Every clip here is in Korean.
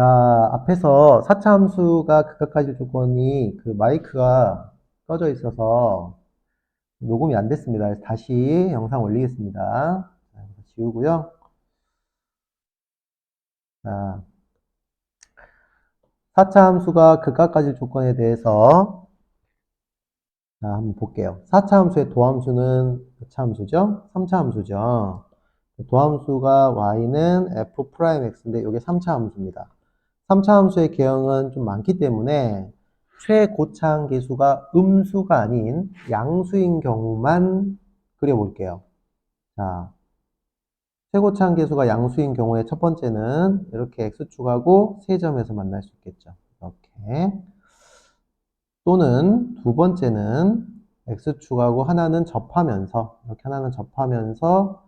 자, 앞에서 4차 함수가 극각까지 조건이 그 마이크가 꺼져 있어서 녹음이 안 됐습니다. 그래서 다시 영상 올리겠습니다. 자, 지우고요. 자, 4차 함수가 극각까지 조건에 대해서 자, 한번 볼게요. 4차 함수의 도함수는 몇 차 함수죠? 3차 함수죠. 도함수가 y는 f'x인데 이게 3차 함수입니다. 3차 함수의 개형은 좀 많기 때문에 최고차항계수가 음수가 아닌 양수인 경우만 그려볼게요. 자, 최고차항계수가 양수인 경우에 첫 번째는 이렇게 x축하고 세 점에서 만날 수 있겠죠. 이렇게. 또는 두 번째는 x축하고 하나는 접하면서 이렇게 하나는 접하면서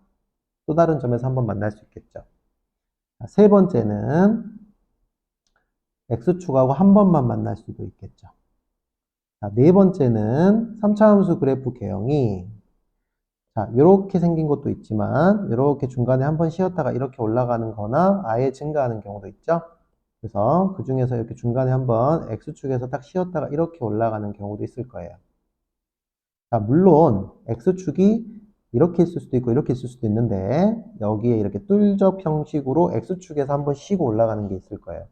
또 다른 점에서 한번 만날 수 있겠죠. 자, 세 번째는 x축하고 한 번만 만날 수도 있겠죠. 자, 네 번째는 3차 함수 그래프 개형이 자, 이렇게 생긴 것도 있지만 이렇게 중간에 한번 쉬었다가 이렇게 올라가는 거나 아예 증가하는 경우도 있죠. 그래서 그 중에서 이렇게 중간에 한번 x축에서 딱 쉬었다가 이렇게 올라가는 경우도 있을 거예요. 자, 물론 x축이 이렇게 있을 수도 있고 이렇게 있을 수도 있는데 여기에 이렇게 뚫접 형식으로 x축에서 한번 쉬고 올라가는 게 있을 거예요.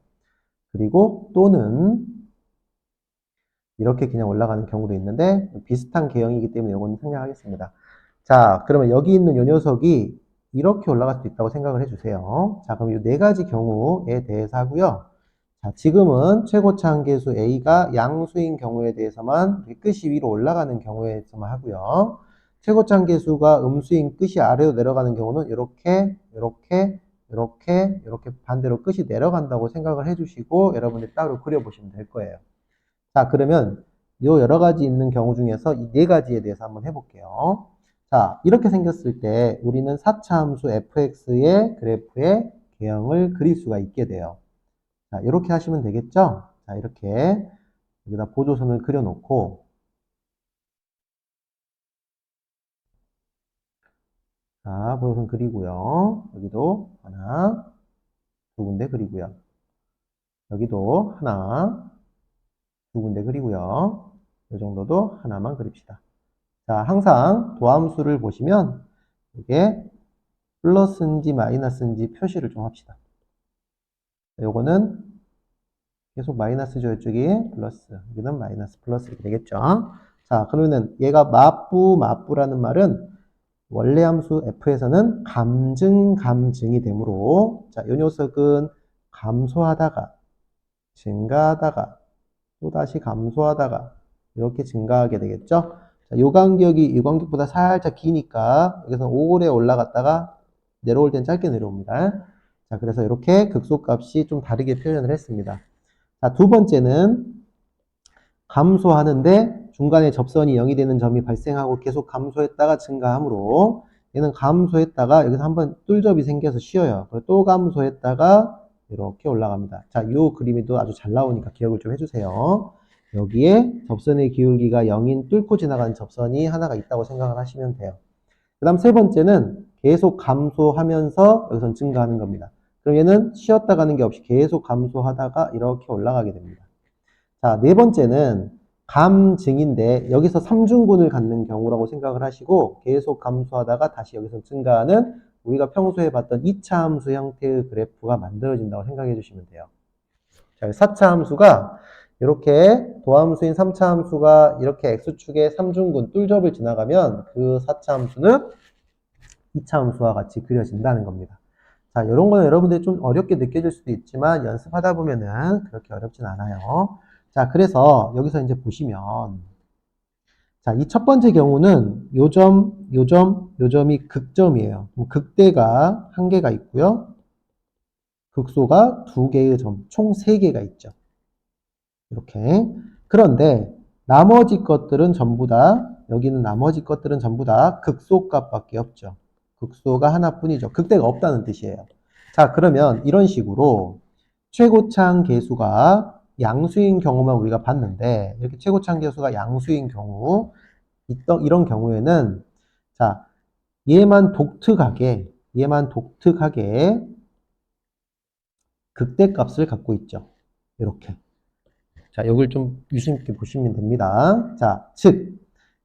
그리고 또는 이렇게 그냥 올라가는 경우도 있는데 비슷한 개형이기 때문에 이거는 생략하겠습니다. 자, 그러면 여기 있는 이 녀석이 이렇게 올라갈 수도 있다고 생각을 해주세요. 자, 그럼 이 네 가지 경우에 대해서 하고요. 자, 지금은 최고차 한계수 A가 양수인 경우에 대해서만 끝이 위로 올라가는 경우에서만 하고요. 최고차 한계수가 음수인 끝이 아래로 내려가는 경우는 이렇게, 이렇게, 이렇게, 이렇게 반대로 끝이 내려간다고 생각을 해주시고 여러분들 따로 그려보시면 될 거예요. 자, 그러면 요 여러 가지 있는 경우 중에서 이 네 가지에 대해서 한번 해볼게요. 자, 이렇게 생겼을 때 우리는 4차 함수 fx의 그래프의 개형을 그릴 수가 있게 돼요. 자, 이렇게 하시면 되겠죠? 자, 이렇게 여기다 보조선을 그려놓고 자, 보조선 그리고요. 여기도 하나, 두 군데 그리고요. 여기도 하나, 두 군데 그리고요. 이 정도도 하나만 그립시다. 자, 항상 도함수를 보시면 이게 플러스인지 마이너스인지 표시를 좀 합시다. 요거는 계속 마이너스죠. 이쪽이 플러스, 여기는 마이너스 플러스 이렇게 되겠죠. 자, 그러면은 얘가 마뿌라는 말은 원래 함수 f에서는 감증이 되므로 자, 요 녀석은 감소하다가 증가하다가 또다시 감소하다가 이렇게 증가하게 되겠죠. 자, 요 간격이 이 간격보다 살짝 기니까 여기서 오래 올라갔다가 내려올 땐 짧게 내려옵니다. 자, 그래서 이렇게 극소값이 좀 다르게 표현을 했습니다. 자, 두 번째는 감소하는데 중간에 접선이 0이 되는 점이 발생하고 계속 감소했다가 증가하므로 얘는 감소했다가 여기서 한번 뚫접이 생겨서 쉬어요. 그리고 또 감소했다가 이렇게 올라갑니다. 자, 이 그림이 또 아주 잘 나오니까 기억을 좀 해주세요. 여기에 접선의 기울기가 0인 뚫고 지나가는 접선이 하나가 있다고 생각을 하시면 돼요. 그 다음 세 번째는 계속 감소하면서 여기선 증가하는 겁니다. 그럼 얘는 쉬었다 가는 게 없이 계속 감소하다가 이렇게 올라가게 됩니다. 자, 네 번째는 감증인데 여기서 삼중군을 갖는 경우라고 생각을 하시고 계속 감소하다가 다시 여기서 증가하는 우리가 평소에 봤던 2차 함수 형태의 그래프가 만들어진다고 생각해 주시면 돼요. 자, 4차 함수가 이렇게 도함수인 3차 함수가 이렇게 x축의 삼중군 뚫접을 지나가면 그 4차 함수는 2차 함수와 같이 그려진다는 겁니다. 자, 이런 거는 여러분들이 좀 어렵게 느껴질 수도 있지만 연습하다 보면은 그렇게 어렵진 않아요. 자, 그래서 여기서 이제 보시면 자, 이 첫 번째 경우는 요점이 극점이에요. 극대가 한 개가 있고요. 극소가 두 개의 점, 총 세 개가 있죠. 이렇게. 그런데 나머지 것들은 전부 다 여기는 나머지 것들은 전부 다 극소값밖에 없죠. 극소가 하나뿐이죠. 극대가 없다는 뜻이에요. 자, 그러면 이런 식으로 최고창 계수가 양수인 경우만 우리가 봤는데 이렇게 최고창 계수가 양수인 경우 이런 경우에는 자, 얘만 독특하게 극대값을 갖고 있죠. 이렇게. 자, 이걸 좀 유심 있게 보시면 됩니다. 자, 즉,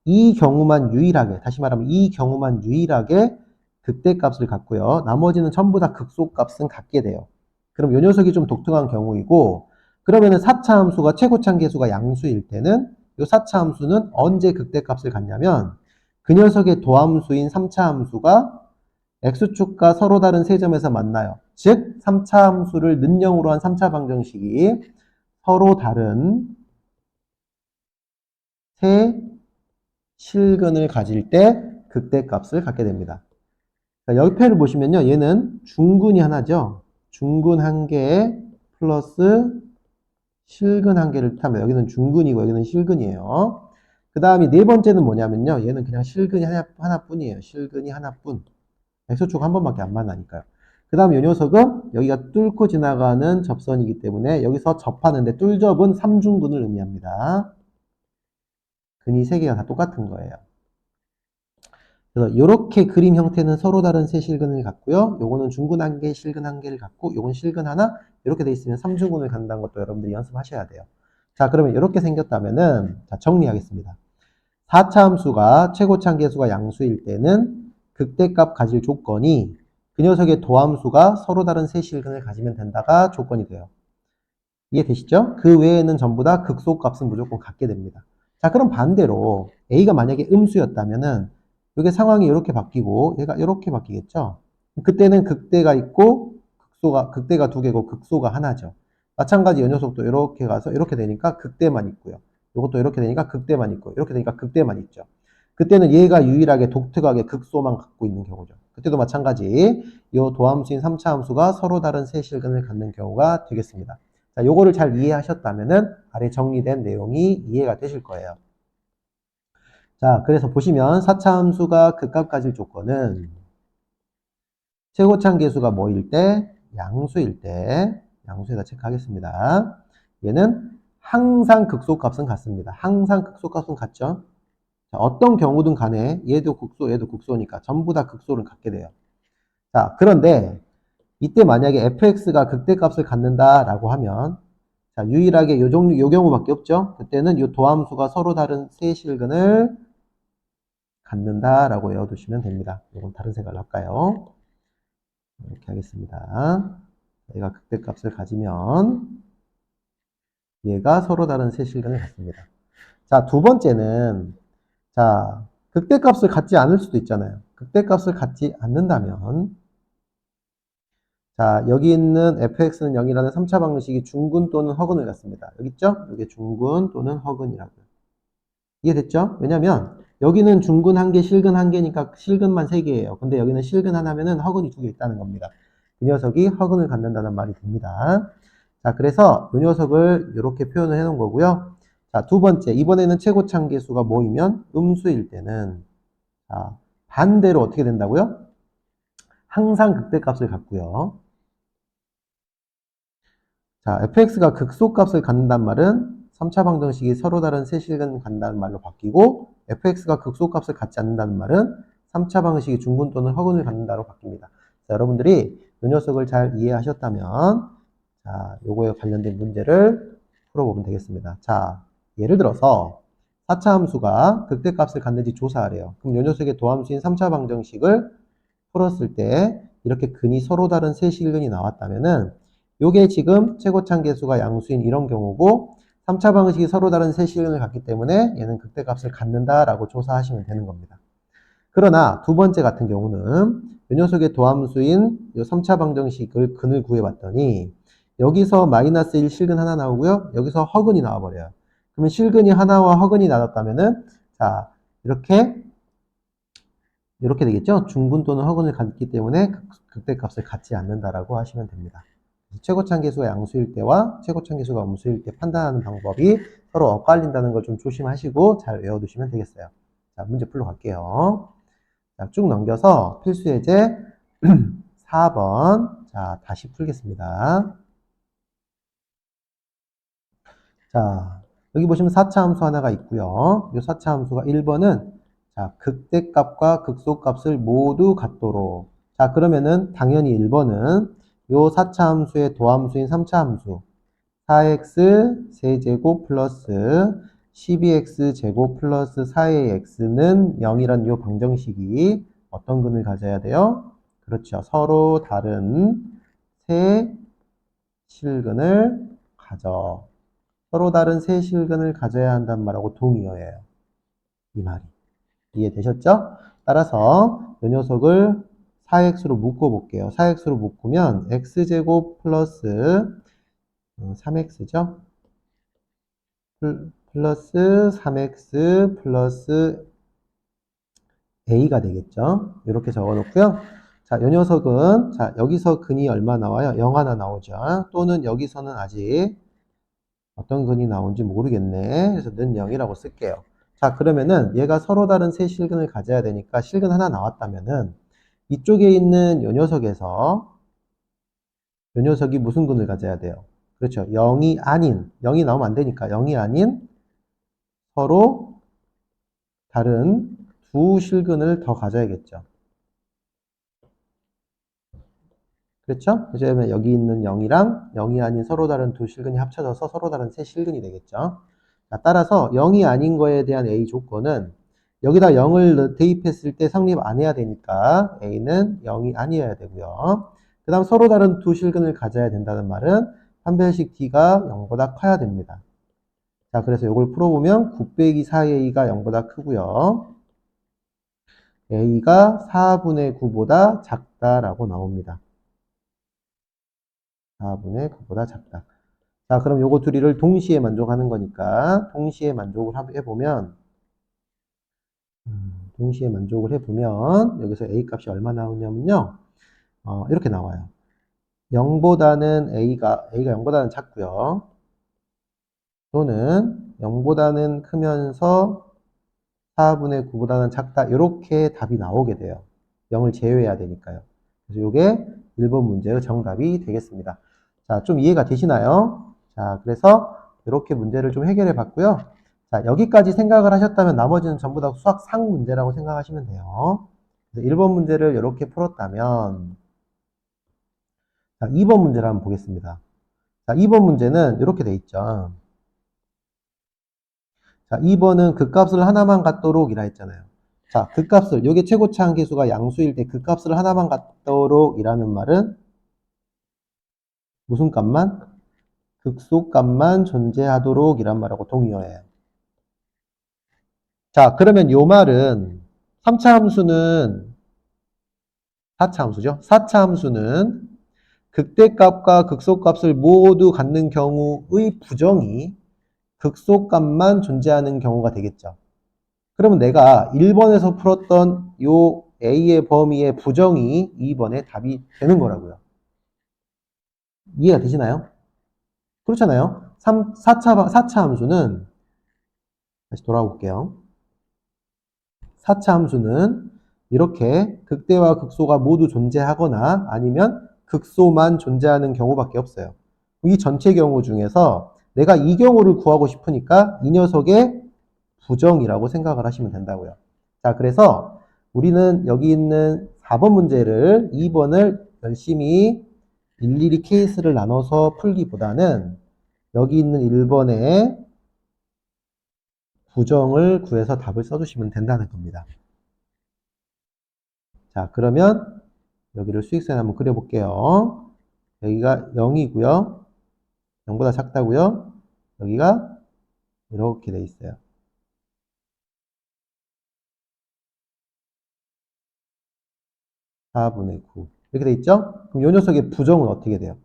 이 경우만 유일하게, 다시 말하면 이 경우만 유일하게 극대값을 갖고요. 나머지는 전부 다 극소값은 갖게 돼요. 그럼 이 녀석이 좀 독특한 경우이고, 그러면은 4차 함수가 최고차계수가 양수일 때는 이 4차 함수는 언제 극대값을 갖냐면 그 녀석의 도함수인 3차 함수가 x축과 서로 다른 세 점에서 만나요. 즉 3차 함수를 는영으로 한 3차 방정식이 서로 다른 세 실근을 가질 때 극대값을 갖게 됩니다. 자, 옆에를 보시면요. 얘는 중근이 하나죠. 중근 한 개에 플러스 실근 한 개를 뜻합니다. 여기는 중근이고 여기는 실근이에요. 그 다음에 네 번째는 뭐냐면요. 얘는 그냥 실근이 하나뿐이에요. 실근이 하나뿐. x축 한 번밖에 안 만나니까요. 그 다음 이 녀석은 여기가 뚫고 지나가는 접선이기 때문에 여기서 접하는데 뚫접은 3중근을 의미합니다. 근이 3개가 다 똑같은 거예요. 그래서 이렇게 그림 형태는 서로 다른 세 실근을 갖고요. 요거는 중근 한 개, 실근 한 개를 갖고 요건 실근 하나 이렇게 돼 있으면 3중근을 갖는다는 것도 여러분들이 연습하셔야 돼요. 자, 그러면 이렇게 생겼다면은 자, 정리하겠습니다. 4차 함수가 최고차계수가 양수일 때는 극대값 가질 조건이 그 녀석의 도함수가 서로 다른 세 실근을 가지면 된다가 조건이 돼요. 이해되시죠? 그 외에는 전부 다 극소값은 무조건 갖게 됩니다. 자, 그럼 반대로 A가 만약에 음수였다면은 이게 상황이 이렇게 바뀌고 얘가 이렇게 바뀌겠죠? 그때는 극대가 있고 극대가 두 개고 극소가 하나죠. 마찬가지 이 녀석도 이렇게 가서 이렇게 되니까 극대만 있고요. 이것도 이렇게 되니까 극대만 있고 이렇게 되니까 극대만 있죠. 그때는 얘가 유일하게 독특하게 극소만 갖고 있는 경우죠. 그때도 마찬가지 이 도함수인 3차 함수가 서로 다른 세 실근을 갖는 경우가 되겠습니다. 자, 요거를 잘 이해하셨다면은 아래 정리된 내용이 이해가 되실 거예요. 자, 그래서 보시면 4차 함수가 극값 가질 조건은 최고차계수가 뭐일 때? 양수일 때. 양수에다 체크하겠습니다. 얘는 항상 극소값은 같습니다. 항상 극소값은 같죠? 자, 어떤 경우든 간에 얘도 극소, 얘도 극소니까 전부 다 극소를 갖게 돼요. 자, 그런데 이때 만약에 fx가 극대값을 갖는다라고 하면 자, 유일하게 요 경우밖에 없죠. 그때는 이 도함수가 서로 다른 세 실근을 갖는다라고 외워두시면 됩니다. 이건 다른 색깔로 할까요? 이렇게 하겠습니다. 얘가 극대값을 가지면 얘가 서로 다른 세 실근을 갖습니다. 자, 두 번째는 자, 극대값을 갖지 않을 수도 있잖아요. 극대값을 갖지 않는다면 자, 여기 있는 fx는 0이라는 3차 방정식이 중근 또는 허근을 갖습니다. 여기 있죠? 이게 중근 또는 허근이라고요. 이해됐죠? 왜냐면 여기는 중근 한 개, 실근 한 개니까 실근만 3개예요. 근데 여기는 실근 하나면은 허근이 2개 있다는 겁니다. 이 녀석이 허근을 갖는다는 말이 됩니다. 자, 그래서 이 녀석을 이렇게 표현을 해 놓은 거고요. 자, 두 번째, 이번에는 최고차계수가 모이면 음수일 때는 자, 반대로 어떻게 된다고요? 항상 극대값을 갖고요. 자, fx가 극소값을 갖는단 말은 3차 방정식이 서로 다른 세 실근 갖는다는 말로 바뀌고 fx가 극소값을 갖지 않는다는 말은 3차 방정식이 중근 또는 허근을 갖는다로 바뀝니다. 자, 여러분들이 이 녀석을 잘 이해하셨다면 자, 요거에 관련된 문제를 풀어보면 되겠습니다. 자, 예를 들어서 4차 함수가 극대값을 갖는지 조사하래요. 그럼 이 녀석의 도함수인 3차 방정식을 풀었을 때 이렇게 근이 서로 다른 세 실근이 나왔다면은 요게 지금 최고차계수가 양수인 이런 경우고 3차 방정식이 서로 다른 세 실근을 갖기 때문에 얘는 극대값을 갖는다라고 조사하시면 되는 겁니다. 그러나 두 번째 같은 경우는 이 녀석의 도함수인 이 3차 방정식을 근을 구해봤더니 여기서 마이너스 1 실근 하나 나오고요. 여기서 허근이 나와버려요. 그러면 실근이 하나와 허근이 나왔다면은 자 이렇게 되겠죠. 중근 또는 허근을 갖기 때문에 극대값을 갖지 않는다라고 하시면 됩니다. 최고차계수가 양수일 때와 최고차계수가 음수일 때 판단하는 방법이 서로 엇갈린다는 걸 좀 조심하시고 잘 외워두시면 되겠어요. 자, 문제 풀러 갈게요. 자, 쭉 넘겨서 필수 예제 4번. 자, 다시 풀겠습니다. 자, 여기 보시면 4차 함수 하나가 있고요. 이 4차 함수가 1번은 자, 극대값과 극소값을 모두 갖도록. 자, 그러면은 당연히 1번은 요 4차 함수의 도함수인 3차 함수 4x 세제곱 플러스 12x 제곱 플러스 4의 x는 0이란 요 방정식이 어떤 근을 가져야 돼요? 그렇죠. 서로 다른 세 실근을 가져. 서로 다른 세 실근을 가져야 한단 말하고 동의어예요. 이 말이. 이해되셨죠? 따라서 이 녀석을 4x로 묶어볼게요. 4x로 묶으면 x제곱 플러스 3x죠? 플러스 3x 플러스 a가 되겠죠? 이렇게 적어놓고요. 자, 이 녀석은 자 여기서 근이 얼마 나와요? 0 하나 나오죠? 또는 여기서는 아직 어떤 근이 나온지 모르겠네. 그래서 는 0이라고 쓸게요. 자, 그러면은 얘가 서로 다른 세 실근을 가져야 되니까 실근 하나 나왔다면은 이쪽에 있는 요 녀석에서 요 녀석이 무슨 근을 가져야 돼요? 그렇죠. 0이 아닌, 0이 나오면 안 되니까 0이 아닌 서로 다른 두 실근을 더 가져야겠죠. 그렇죠? 그러면 여기 있는 0이랑 0이 아닌 서로 다른 두 실근이 합쳐져서 서로 다른 세 실근이 되겠죠. 자, 따라서 0이 아닌 거에 대한 A 조건은 여기다 0을 대입했을 때 성립 안 해야 되니까 A는 0이 아니어야 되고요. 그 다음 서로 다른 두 실근을 가져야 된다는 말은 판별식 D가 0보다 커야 됩니다. 자, 그래서 이걸 풀어보면 9 빼기 4A가 0보다 크고요. A가 4분의 9보다 작다라고 나옵니다. 4분의 9보다 작다. 자, 그럼 요거 둘이를 동시에 만족하는 거니까 동시에 만족을 해보면 동시에 만족을 해보면 여기서 A 값이 얼마 나오냐면요. 이렇게 나와요. 0보다는 A가 0보다는 작고요. 또는 0보다는 크면서 4분의 9보다는 작다. 이렇게 답이 나오게 돼요. 0을 제외해야 되니까요. 그래서 이게 1번 문제의 정답이 되겠습니다. 자, 좀 이해가 되시나요? 자, 그래서 이렇게 문제를 좀 해결해 봤고요. 자, 여기까지 생각을 하셨다면 나머지는 전부 다 수학 상 문제라고 생각하시면 돼요. 그래서 1번 문제를 이렇게 풀었다면 자, 2번 문제를 한번 보겠습니다. 자, 2번 문제는 이렇게 돼 있죠. 자, 2번은 극값을 하나만 갖도록 이라 했잖아요. 자, 극값을, 요게 최고치 한계수가 양수일 때 극값을 하나만 갖도록 이라는 말은 무슨 값만? 극소값만 존재하도록 이란 말하고 동의어예요. 자, 그러면 요 말은 3차 함수는 4차 함수죠? 4차 함수는 극대값과 극소값을 모두 갖는 경우의 부정이 극소값만 존재하는 경우가 되겠죠. 그러면 내가 1번에서 풀었던 요 A의 범위의 부정이 2번의 답이 되는 거라고요. 이해가 되시나요? 그렇잖아요. 4차 함수는 다시 돌아올게요. 4차 함수는 이렇게 극대와 극소가 모두 존재하거나 아니면 극소만 존재하는 경우밖에 없어요. 이 전체 경우 중에서 내가 이 경우를 구하고 싶으니까 이 녀석의 부정이라고 생각을 하시면 된다고요. 자, 그래서 우리는 여기 있는 4번 문제를 2번을 열심히 일일이 케이스를 나눠서 풀기보다는 여기 있는 1번의 부정을 구해서 답을 써주시면 된다는 겁니다. 자, 그러면 여기를 수익선 한번 그려볼게요. 여기가 0이고요. 0보다 작다고요. 여기가 이렇게 돼 있어요. 4분의 9. 이렇게 돼 있죠? 그럼 이 녀석의 부정은 어떻게 돼요?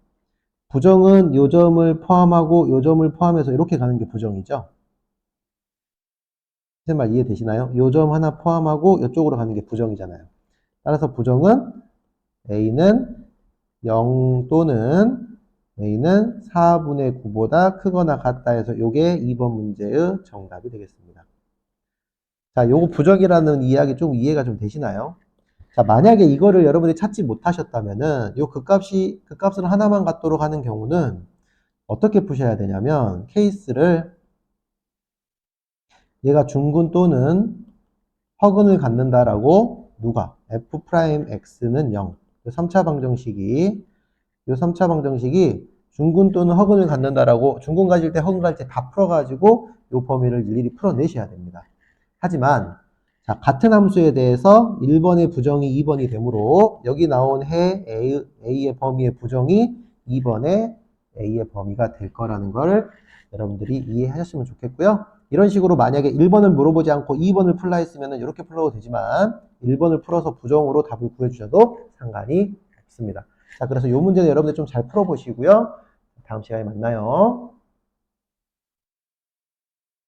부정은 요 점을 포함하고 요 점을 포함해서 이렇게 가는 게 부정이죠? 제 말 이해되시나요? 요 점 하나 포함하고 이쪽으로 가는 게 부정이잖아요. 따라서 부정은 A는 0 또는 A는 4분의 9보다 크거나 같다 해서 요게 2번 문제의 정답이 되겠습니다. 자, 요거 부정이라는 이야기 좀 이해가 좀 되시나요? 자, 만약에 이거를 여러분이 찾지 못하셨다면은 요 극값을 하나만 갖도록 하는 경우는 어떻게 푸셔야 되냐면 케이스를 얘가 중근 또는 허근을 갖는다라고 누가? F'X는 0. 3차 방정식이 요 3차 방정식이 중근 또는 허근을 갖는다라고 중근 가질 때 허근 가질 때 다 풀어가지고 요 범위를 일일이 풀어내셔야 됩니다. 하지만 자, 같은 함수에 대해서 1번의 부정이 2번이 되므로 여기 나온 해 A의 범위의 부정이 2번의 A의 범위가 될 거라는 걸 여러분들이 이해하셨으면 좋겠고요. 이런 식으로 만약에 1번을 물어보지 않고 2번을 풀라 했으면 이렇게 풀어도 되지만 1번을 풀어서 부정으로 답을 구해주셔도 상관이 없습니다. 자, 그래서 이 문제는 여러분들 좀 잘 풀어보시고요. 다음 시간에 만나요.